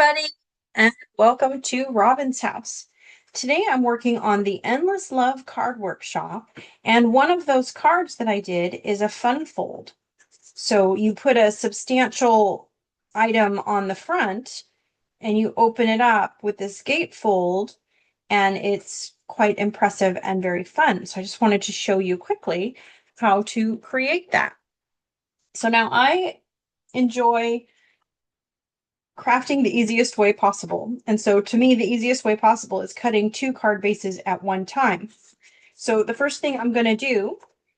everybody, and welcome to Robin's house. Today I'm working on the Endless Love card workshop, and one of those cards that I did is a fun fold. So you put a substantial item on the front and you open it up with this gatefold, and it's quite impressive and very fun. So I just wanted to show you quickly how to create that. So now I enjoy crafting the easiest way possible. And so to me, the easiest way possible is cutting 2 card bases at one time. So the first thing I'm going to do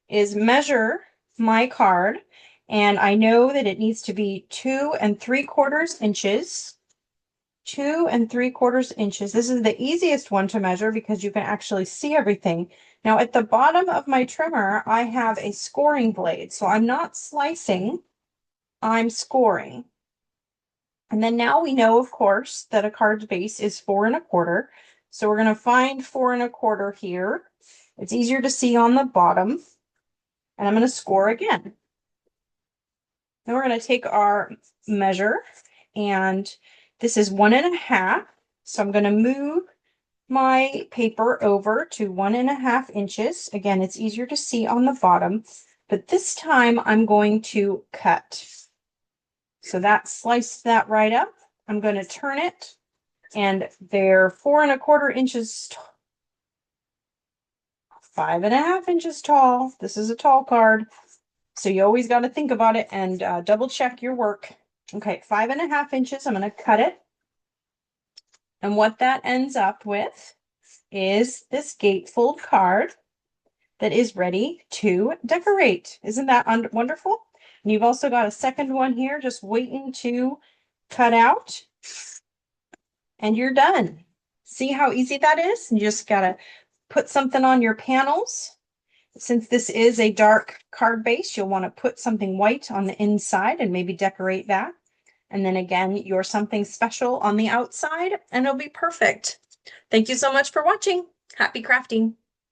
is measure my card. And I know that it needs to be 2 3/4 inches. 2 3/4 inches. This is the easiest one to measure because you can actually see everything. Now at the bottom of my trimmer, I have a scoring blade. So I'm not slicing, I'm scoring. And then now we know, of course, that a card's base is 4 1/4. So we're going to find 4 1/4 here. It's easier to see on the bottom. And I'm going to score again. Then we're going to take our measure, and this is 1 1/2. So I'm going to move my paper over to 1 1/2 inches. Again, it's easier to see on the bottom, but this time I'm going to cut. So that sliced that right up. I'm going to turn it, and they're 4 1/4 inches, 5 1/2 inches tall. This is a tall card, so you always got to think about it and double check your work. Okay, 5 1/2 inches. I'm going to cut it, and what that ends up with is this gatefold card that is ready to decorate. Isn't that wonderful? And you've also got a second one here just waiting to cut out, and you're done. See how easy that is? You just gotta put something on your panels. Since this is a dark card base, you'll want to put something white on the inside and maybe decorate that. And then again, your something special on the outside, and it'll be perfect. Thank you so much for watching. Happy crafting.